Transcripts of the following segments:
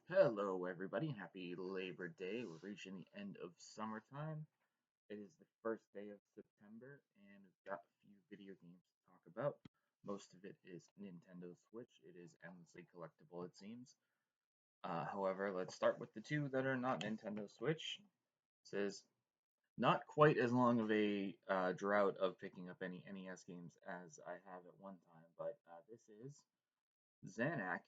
Hello, everybody. Happy Labor Day. We're reaching the end of summertime. It is the first day of September, and we've got a few video games to talk about. Most of it is Nintendo Switch. It is endlessly collectible, it seems. However, let's start with the two that are not Nintendo Switch. It says not quite as long of a drought of picking up any NES games as I have at one time, but this is Zanac,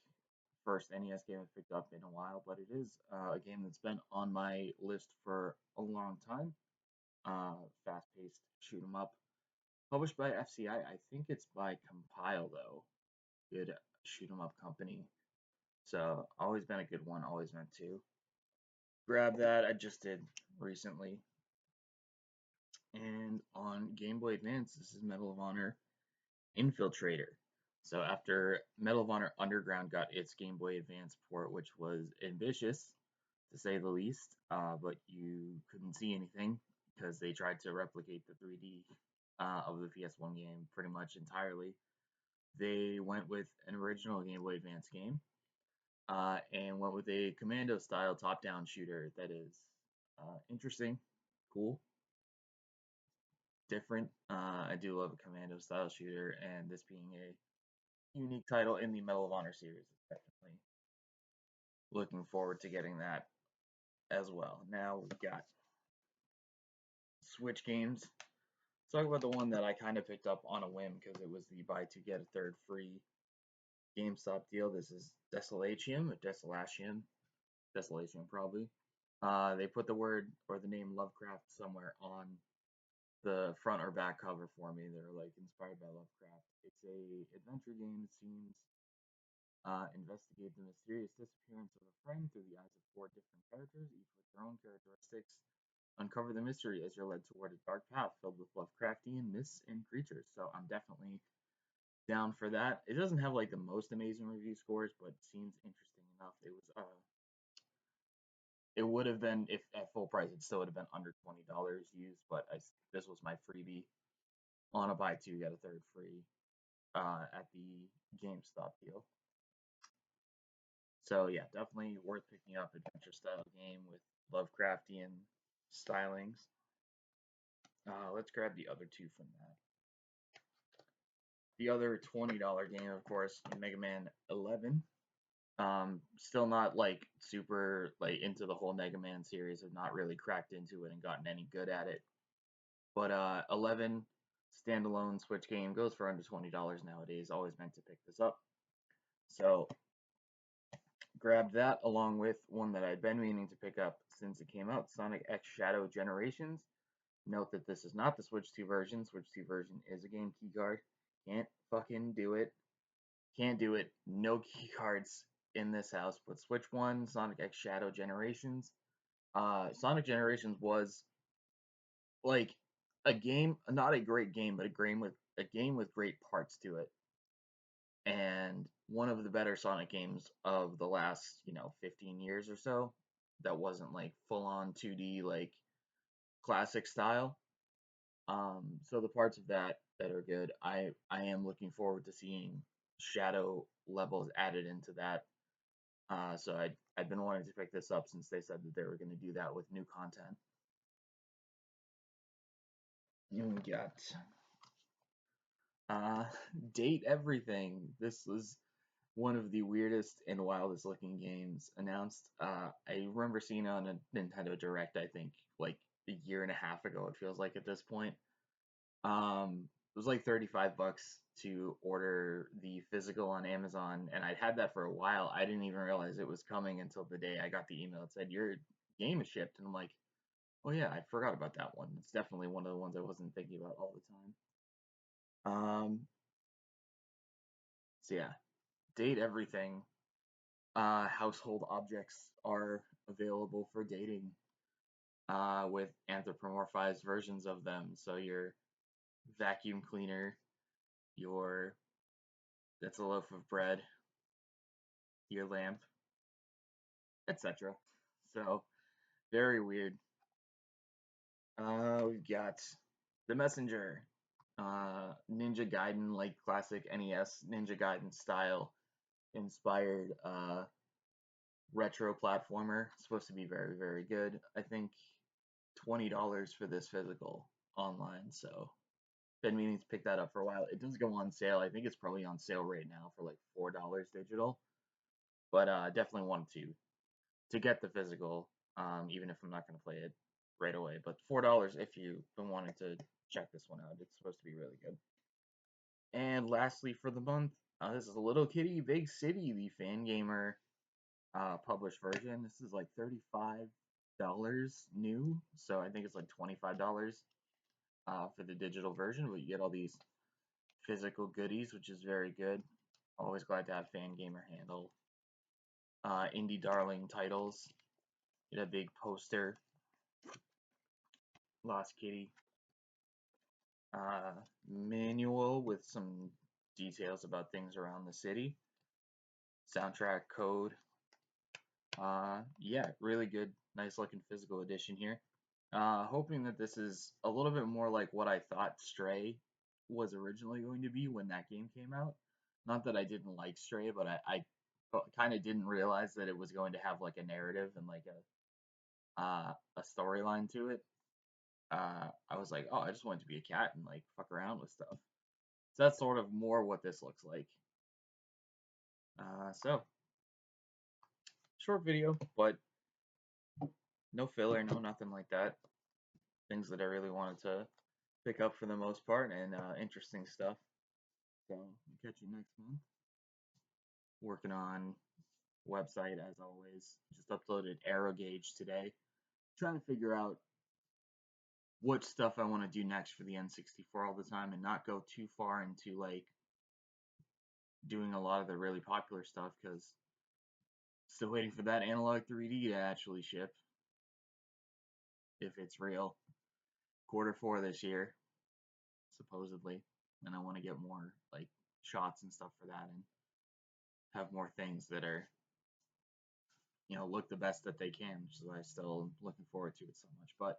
first NES game I've picked up in a while, but it is a game that's been on my list for a long time. Fast-paced shoot 'em up, published by FCI. I think it's by Compile though. Good shoot 'em up company. So always been a good one. Always meant to grab that. I just did recently. And on Game Boy Advance, this is Medal of Honor Infiltrator. So after Medal of Honor Underground got its Game Boy Advance port, which was ambitious to say the least, but you couldn't see anything because they tried to replicate the 3D of the PS1 game pretty much entirely. They went with an original Game Boy Advance game and went with a commando style top down shooter that is interesting, cool, different. I do love a commando style shooter, and this being a unique title in the Medal of Honor series is definitely looking forward to getting that as well. Now we've got Switch games. Let's talk about the one that I kind of picked up on a whim because it was the buy two get a third free GameStop deal. This is Desolatium, or Desolation probably. They put the word or the name Lovecraft somewhere on the front or back cover for me. They're like inspired by Lovecraft. It's a adventure game that seems investigate the mysterious disappearance of a friend through the eyes of four different characters, each with their own characteristics. Uncover the mystery as you're led toward a dark path filled with Lovecraftian myths and creatures. So I'm definitely down for that. It doesn't have like the most amazing review scores, but seems interesting enough. It would have been if at full price, it still would have been under $20 used, but this was my freebie on a buy two get a third free at the GameStop deal. So yeah, definitely worth picking up adventure style game with Lovecraftian stylings. Let's grab the other two from that. The other $20 game, of course, Mega Man 11. Still not like super like into the whole Mega Man series. Have not really cracked into it and gotten any good at it. But 11 standalone Switch game goes for under $20 nowadays. Always meant to pick this up. So grabbed that along with one that I'd been meaning to pick up since it came out, Sonic X Shadow Generations. Note that this is not the Switch 2 version. Switch 2 version is a game key card. Can't fucking do it. Can't do it. No key cards in this house. But Switch 1, Sonic X Shadow Generations. Sonic Generations was like a game, not a great game, but a game with great parts to it. And one of the better Sonic games of the last, 15 years or so that wasn't like full on 2D like classic style. So the parts of that are good. I am looking forward to seeing shadow levels added into that. So I'd been wanting to pick this up since they said that they were going to do that with new content. You got uh, Date Everything. This was one of the weirdest and wildest looking games announced. I remember seeing it on a Nintendo Direct, I think, like a year and a half ago, it feels like at this point. It was like 35 bucks to order the physical on Amazon, and I'd had that for a while. I didn't even realize it was coming until the day I got the email that said your game is shipped, and I'm like, oh yeah, I forgot about that one. It's definitely one of the ones I wasn't thinking about all the time. So yeah, Date Everything. Household objects are available for dating with anthropomorphized versions of them. So your vacuum cleaner, your that's a loaf of bread, your lamp, etc. So very weird. We've got the Messenger, Ninja Gaiden, like classic NES Ninja Gaiden style inspired retro platformer. It's supposed to be very, very good. I think $20 for this physical online, so been meaning to pick that up for a while. It does go on sale. I think it's probably on sale right now for like $4 digital. But definitely wanted to get the physical, even if I'm not going to play it right away. But $4 if you've been wanting to check this one out. It's supposed to be really good. And lastly for the month, this is a Little Kitty Big City, the Fan Gamer published version. This is like $35 new, so I think it's like $25 for the digital version, but you get all these physical goodies, which is very good. Always glad to have Fan Gamer handle indie darling titles. Get a big poster, Lost Kitty uh, manual with some details about things around the city, soundtrack code. Yeah, really good, nice looking physical edition here. Hoping that this is a little bit more like what I thought Stray was originally going to be when that game came out. Not that I didn't like Stray, but I kind of didn't realize that it was going to have like a narrative and like a storyline to it. I was like, oh, I just wanted to be a cat and like fuck around with stuff. So that's sort of more what this looks like. So short video, but no filler, no nothing like that. Things that I really wanted to pick up for the most part, and interesting stuff. So I'll catch you next month. Working on website as always. Just uploaded Arrow Gauge today. Trying to figure out what stuff I want to do next for the N64 all the time, and not go too far into like doing a lot of the really popular stuff, because still waiting for that analog 3D to actually ship, if it's real. Quarter 4 this year, supposedly, and I want to get more like shots and stuff for that, and have more things that are, look the best that they can, which is why I'm still looking forward to it so much. But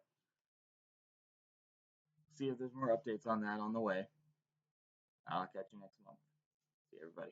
see if there's more updates on that on the way. I'll catch you next month. See everybody.